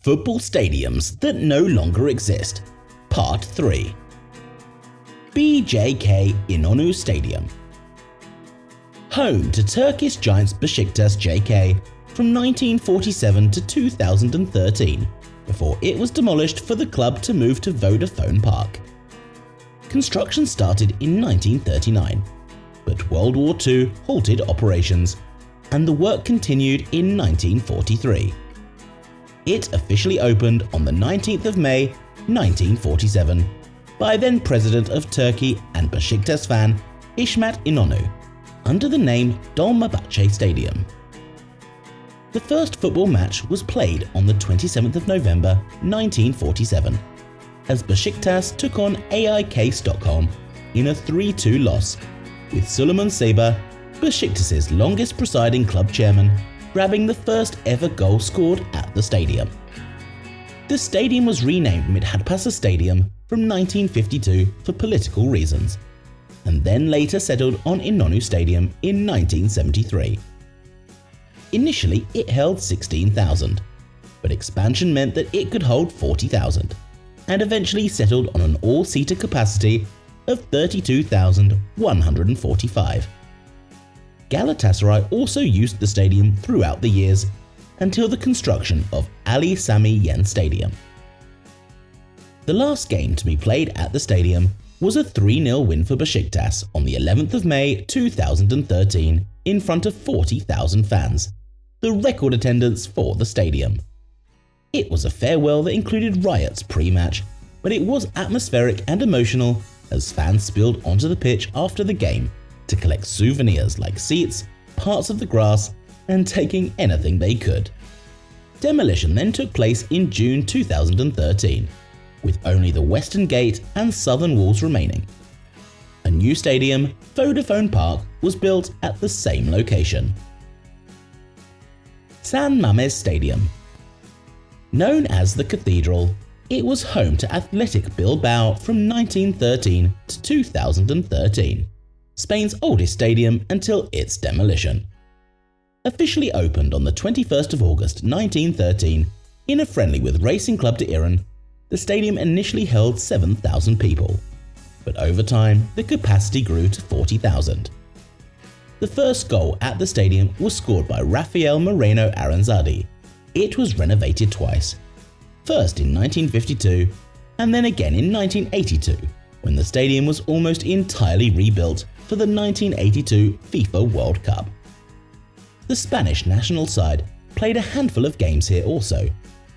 Football stadiums that no longer exist. Part 3. BJK Inonu Stadium. Home to Turkish giants Beşiktaş JK from 1947 to 2013, before it was demolished for the club to move to Vodafone Park. Construction started in 1939, but World War II halted operations, and the work continued in 1943. It officially opened on the 19th of May 1947 by then President of Turkey and Beşiktaş fan İsmet İnonu, under the name Dolmabahce Stadium. The first football match was played on the 27th of November 1947, as Beşiktaş took on AIK Stockholm in a 3-2 loss, with Süleyman Seba, Beşiktaş's longest presiding club chairman, grabbing the first ever goal scored at the stadium. The stadium was renamed Mithatpasa Stadium from 1952 for political reasons, and then later settled on Inonu Stadium in 1973. Initially it held 16,000, but expansion meant that it could hold 40,000, and eventually settled on an all-seater capacity of 32,145. Galatasaray also used the stadium throughout the years until the construction of Ali Sami Yen Stadium. The last game to be played at the stadium was a 3-0 win for Beşiktaş on the 11th of May 2013 in front of 40,000 fans, the record attendance for the stadium. It was a farewell that included riots pre-match, but it was atmospheric and emotional as fans spilled onto the pitch after the game to collect souvenirs like seats, parts of the grass, and taking anything they could. Demolition then took place in June 2013, with only the western gate and southern walls remaining. A new stadium, Vodafone Park, was built at the same location. Mames Stadium. Known as the Cathedral, it was home to Athletic Bilbao from 1913 to 2013, Spain's oldest stadium until its demolition. Officially opened on the 21st of August 1913 in a friendly with Racing Club de Iran, the stadium initially held 7,000 people, but over time the capacity grew to 40,000. The first goal at the stadium was scored by Rafael Moreno Aranzadi. It was renovated twice, first in 1952 and then again in 1982, when the stadium was almost entirely rebuilt for the 1982 FIFA World Cup. The Spanish national side played a handful of games here also,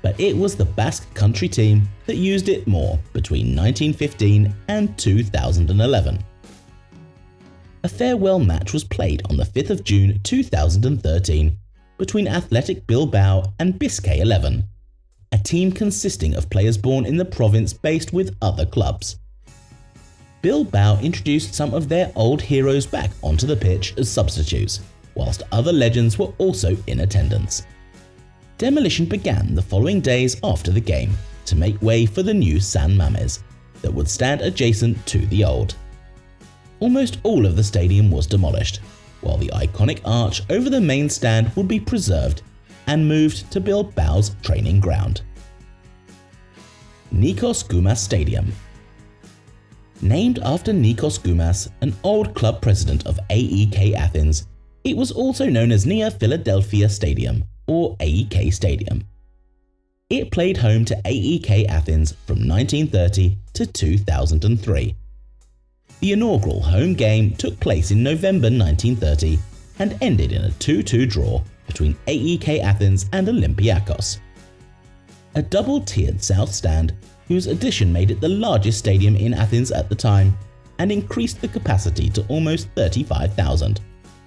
but it was the Basque country team that used it more between 1915 and 2011. A farewell match was played on the 5th of June 2013 between Athletic Bilbao and Biscay 11, a team consisting of players born in the province based with other clubs. Bilbao introduced some of their old heroes back onto the pitch as substitutes, whilst other legends were also in attendance. Demolition began the following days after the game to make way for the new San Mames that would stand adjacent to the old. Almost all of the stadium was demolished, while the iconic arch over the main stand would be preserved and moved to Bilbao's training ground. Nicos Guma Stadium. Named after Nicos Gumas, an old club president of AEK Athens, it was also known as Nea Philadelphia Stadium, or AEK Stadium. It played home to AEK Athens from 1930 to 2003. The inaugural home game took place in November 1930 and ended in a 2-2 draw between AEK Athens and Olympiacos. A double-tiered south stand, whose addition made it the largest stadium in Athens at the time and increased the capacity to almost 35,000,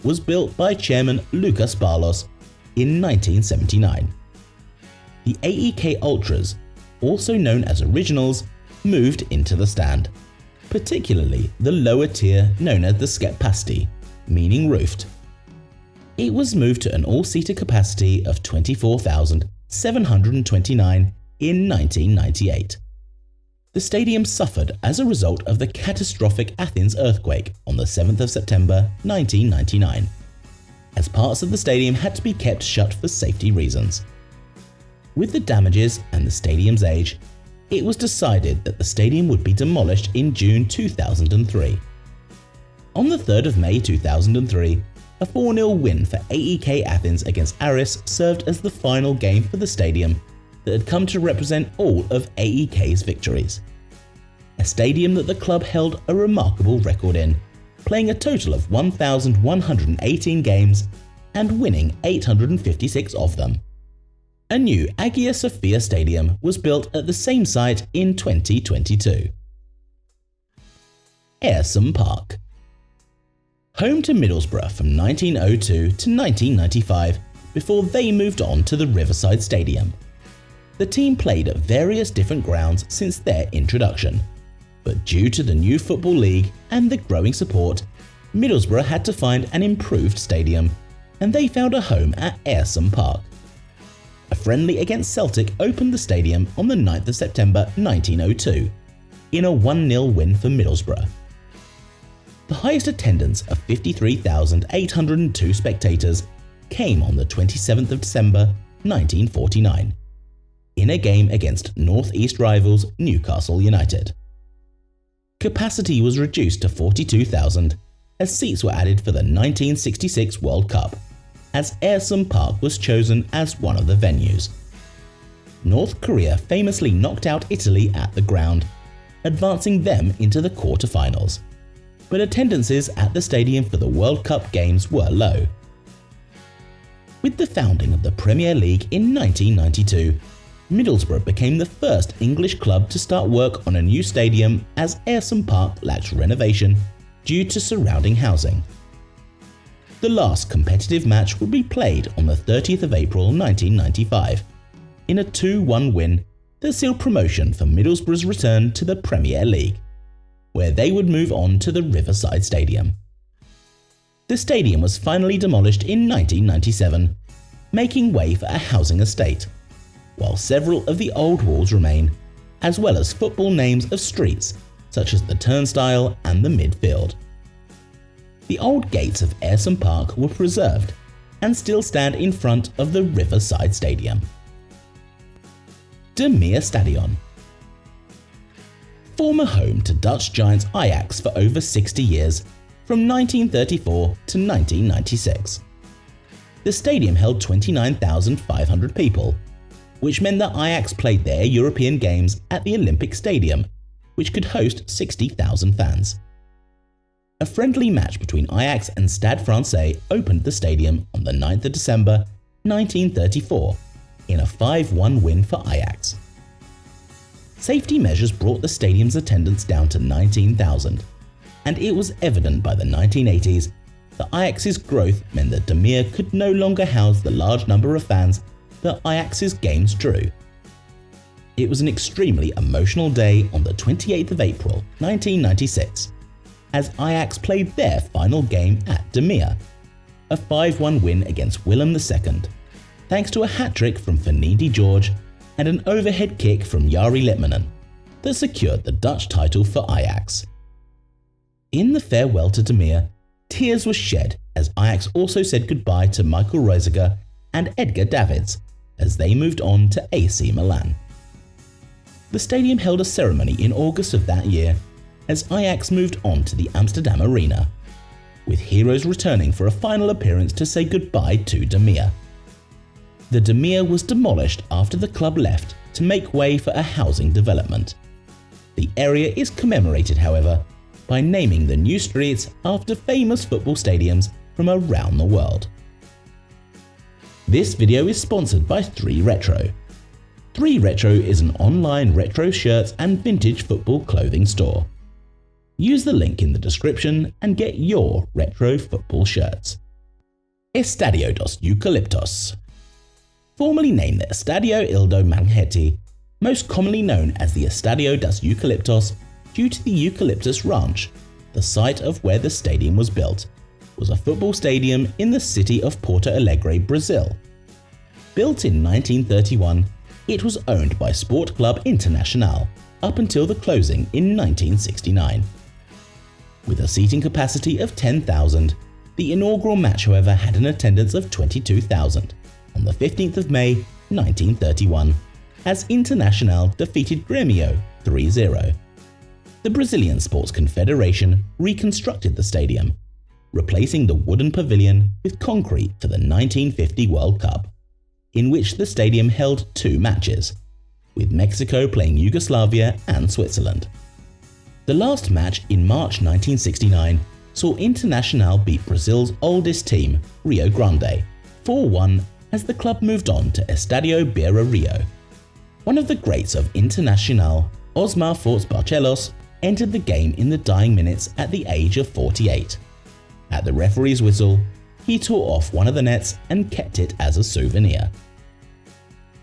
was built by chairman Lucas Barlos in 1979. The AEK Ultras, also known as Originals, moved into the stand, particularly the lower tier known as the Skepasti, meaning roofed. It was moved to an all-seater capacity of 24,729 in 1998. The stadium suffered as a result of the catastrophic Athens earthquake on the 7th of September 1999, as parts of the stadium had to be kept shut for safety reasons. With the damages and the stadium's age, it was decided that the stadium would be demolished in June 2003. On the 3rd of May 2003, a 4-0 win for AEK Athens against Aris served as the final game for the stadium that had come to represent all of AEK's victories. A stadium that the club held a remarkable record in, playing a total of 1,118 games and winning 856 of them. A new Hagia Sophia Stadium was built at the same site in 2022. Ayresome Park. Home to Middlesbrough from 1902 to 1995 before they moved on to the Riverside Stadium. The team played at various different grounds since their introduction, but due to the new Football League and the growing support, Middlesbrough had to find an improved stadium, and they found a home at Ayresome Park. A friendly against Celtic opened the stadium on the 9th of September 1902, in a 1-0 win for Middlesbrough. The highest attendance of 53,802 spectators came on the 27th of December 1949, in a game against North East rivals Newcastle United. Capacity was reduced to 42,000 as seats were added for the 1966 World Cup, as Ayresome Park was chosen as one of the venues. North Korea famously knocked out Italy at the ground, advancing them into the quarter-finals, but attendances at the stadium for the World Cup games were low. With the founding of the Premier League in 1992, Middlesbrough became the first English club to start work on a new stadium as Ayresome Park lacked renovation due to surrounding housing. The last competitive match would be played on the 30th of April 1995, in a 2-1 win that sealed promotion for Middlesbrough's return to the Premier League, where they would move on to the Riverside Stadium. The stadium was finally demolished in 1997, making way for a housing estate, while several of the old walls remain, as well as football names of streets such as the Turnstile and the Midfield. The old gates of Ayresome Park were preserved and still stand in front of the Riverside Stadium. Meer Stadion. Former home to Dutch giants Ajax for over 60 years, from 1934 to 1996. The stadium held 29,500 people, which meant that Ajax played their European games at the Olympic Stadium, which could host 60,000 fans. A friendly match between Ajax and Stade Francais opened the stadium on the 9th of December 1934 in a 5-1 win for Ajax. Safety measures brought the stadium's attendance down to 19,000, and it was evident by the 1980s that Ajax's growth meant that Meer could no longer house the large number of fans that Ajax's games drew. It was an extremely emotional day on the 28th of April 1996, as Ajax played their final game at Meer, a 5-1 win against Willem II, thanks to a hat-trick from Fernindi George and an overhead kick from Jari Litmanen that secured the Dutch title for Ajax. In the farewell to Meer, tears were shed as Ajax also said goodbye to Michael Reiziger and Edgar Davids as they moved on to AC Milan. The stadium held a ceremony in August of that year as Ajax moved on to the Amsterdam Arena, with heroes returning for a final appearance to say goodbye to Meer. The Meer was demolished after the club left to make way for a housing development. The area is commemorated, however, by naming the new streets after famous football stadiums from around the world. This video is sponsored by 3 Retro. 3 Retro is an online retro shirts and vintage football clothing store. Use the link in the description and get your retro football shirts. Estadio dos Eucaliptos. Formerly named the Estadio Ildo Mangheti, most commonly known as the Estadio dos Eucaliptos due to the Eucalyptus Ranch, the site of where the stadium was built, was a football stadium in the city of Porto Alegre, Brazil. Built in 1931, it was owned by Sport Club Internacional up until the closing in 1969. With a seating capacity of 10,000, the inaugural match however had an attendance of 22,000 on the 15th of May 1931, as Internacional defeated Grêmio 3-0. The Brazilian Sports Confederation reconstructed the stadium, replacing the wooden pavilion with concrete for the 1950 World Cup, in which the stadium held 2 matches, with Mexico playing Yugoslavia and Switzerland. The last match in March 1969 saw Internacional beat Brazil's oldest team, Rio Grande, 4-1 as the club moved on to Estadio Beira Rio. One of the greats of Internacional, Osmar Fortes Barcelos, entered the game in the dying minutes at the age of 48. At the referee's whistle, he tore off one of the nets and kept it as a souvenir.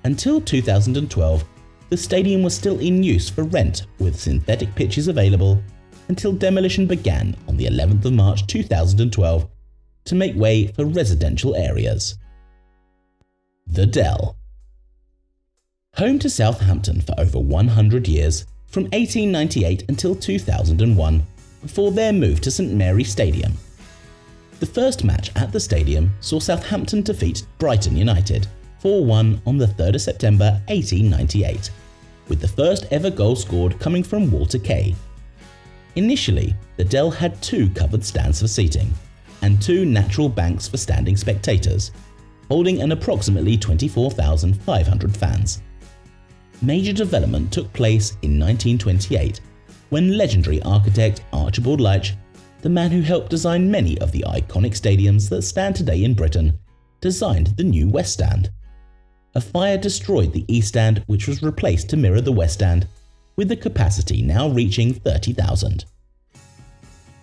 Until 2012, the stadium was still in use for rent with synthetic pitches available until demolition began on the 11th of March 2012 to make way for residential areas. The Dell. Home to Southampton for over 100 years, from 1898 until 2001, before their move to St Mames Stadium. The first match at the stadium saw Southampton defeat Brighton United 4-1 on the 3rd of September 1898, with the first ever goal scored coming from Walter Kay. Initially, the Dell had 2 covered stands for seating and 2 natural banks for standing spectators, holding an approximately 24,500 fans. Major development took place in 1928 when legendary architect Archibald Leitch, the man who helped design many of the iconic stadiums that stand today in Britain, designed the new West Stand. A fire destroyed the East Stand, which was replaced to mirror the West Stand, with the capacity now reaching 30,000.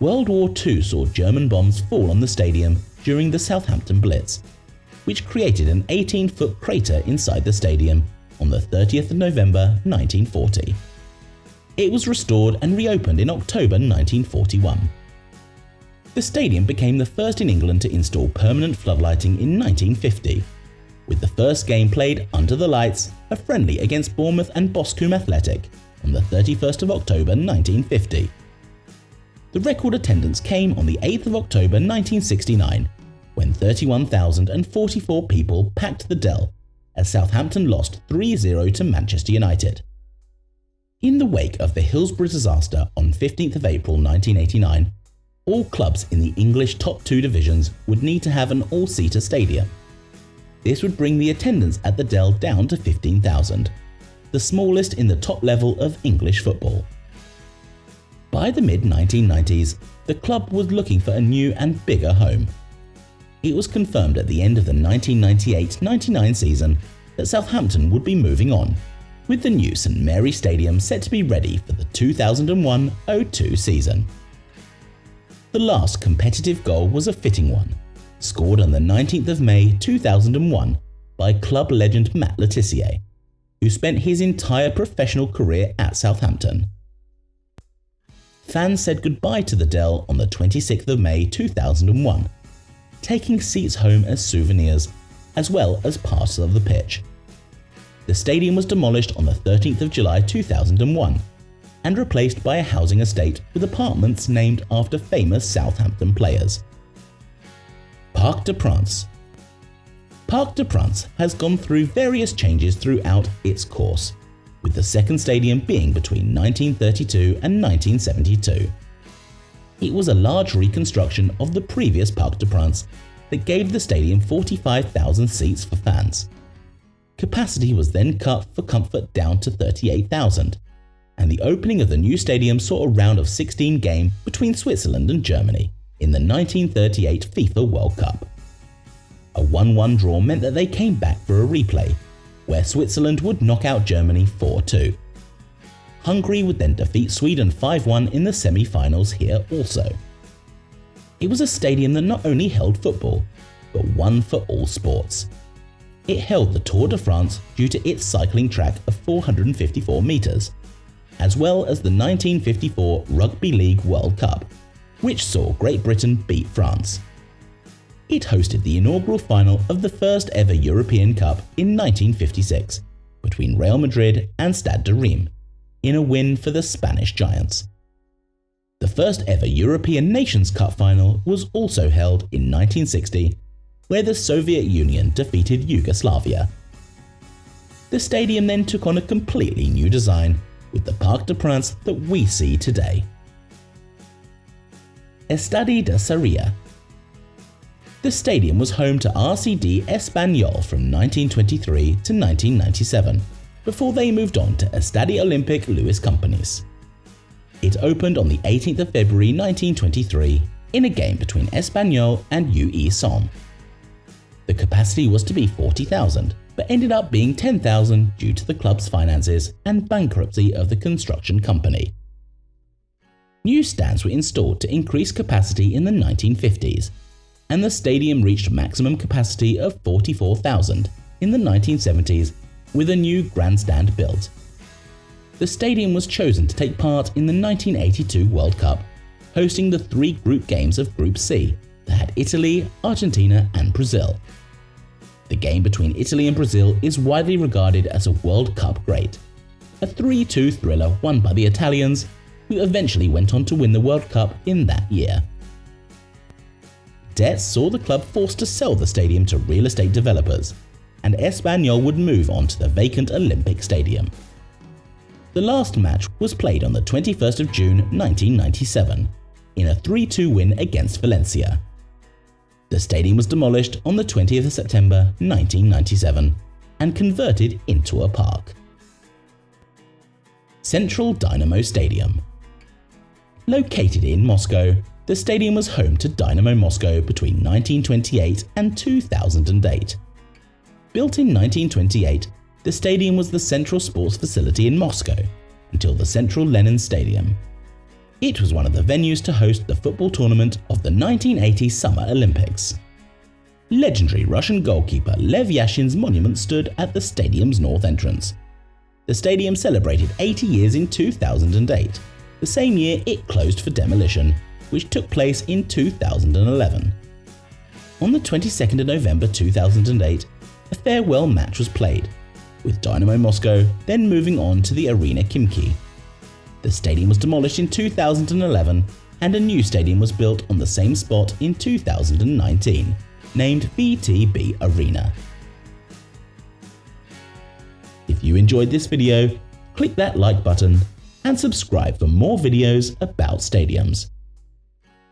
World War II saw German bombs fall on the stadium during the Southampton Blitz, which created an 18-foot crater inside the stadium on the 30th of November 1940. It was restored and reopened in October 1941. The stadium became the first in England to install permanent floodlighting in 1950, with the first game played under the lights, a friendly against Bournemouth and Boscombe Athletic, on the 31st of October 1950. The record attendance came on the 8th of October 1969, when 31,044 people packed the Dell as Southampton lost 3-0 to Manchester United. In the wake of the Hillsborough disaster on 15th of April 1989, all clubs in the English top 2 divisions would need to have an all-seater stadium. This would bring the attendance at the Dell down to 15,000, the smallest in the top level of English football. By the mid-1990s, the club was looking for a new and bigger home. It was confirmed at the end of the 1998-99 season that Southampton would be moving on, with the new St Mames Stadium set to be ready for the 2001-02 season. The last competitive goal was a fitting one, scored on the 19th of May 2001 by club legend Matt Le Tissier, who spent his entire professional career at Southampton. Fans said goodbye to the Dell on the 26th of May 2001, taking seats home as souvenirs, as well as parts of the pitch. The stadium was demolished on the 13th of July 2001 and replaced by a housing estate with apartments named after famous Southampton players. Parc de France. Parc de France has gone through various changes throughout its course, with the second stadium being between 1932 and 1972. It was a large reconstruction of the previous Parc de France that gave the stadium 45,000 seats for fans. Capacity was then cut for comfort down to 38,000, and the opening of the new stadium saw a round of 16 game between Switzerland and Germany in the 1938 FIFA World Cup. A 1-1 draw meant that they came back for a replay, where Switzerland would knock out Germany 4-2. Hungary would then defeat Sweden 5-1 in the semi-finals here also. It was a stadium that not only held football, but one for all sports. It held the Tour de France due to its cycling track of 454 metres, as well as the 1954 Rugby League World Cup, which saw Great Britain beat France. It hosted the inaugural final of the first ever European Cup in 1956 between Real Madrid and Stade de Reims, in a win for the Spanish Giants. The first ever European Nations Cup final was also held in 1960, where the Soviet Union defeated Yugoslavia. The stadium then took on a completely new design with the Parc de France that we see today. Estadi de Sarria. The stadium was home to RCD Espanyol from 1923 to 1997, before they moved on to Estadi Olympic Louis Companies. It opened on the 18th of February 1923 in a game between Espanyol and UE Somme. The capacity was to be 40,000, but ended up being 10,000 due to the club's finances and bankruptcy of the construction company. New stands were installed to increase capacity in the 1950s, and the stadium reached maximum capacity of 44,000 in the 1970s with a new grandstand built. The stadium was chosen to take part in the 1982 World Cup, hosting the 3 group games of Group C that had Italy, Argentina and Brazil. The game between Italy and Brazil is widely regarded as a World Cup great, a 3-2 thriller won by the Italians, who eventually went on to win the World Cup in that year. Debt saw the club forced to sell the stadium to real estate developers, and Espanyol would move on to the vacant Olympic Stadium. The last match was played on the 21st of June 1997, in a 3-2 win against Valencia. The stadium was demolished on the 20th of September 1997 and converted into a park. Central Dynamo Stadium. Located in Moscow, the stadium was home to Dynamo Moscow between 1928 and 2008. Built in 1928, the stadium was the central sports facility in Moscow until the Central Lenin Stadium. It was one of the venues to host the football tournament of the 1980 Summer Olympics. Legendary Russian goalkeeper Lev Yashin's monument stood at the stadium's north entrance. The stadium celebrated 80 years in 2008, the same year it closed for demolition, which took place in 2011. On the 22nd of November 2008, a farewell match was played, with Dynamo Moscow then moving on to the Arena Khimki. The stadium was demolished in 2011 and a new stadium was built on the same spot in 2019, named VTB Arena. If you enjoyed this video, click that like button and subscribe for more videos about stadiums.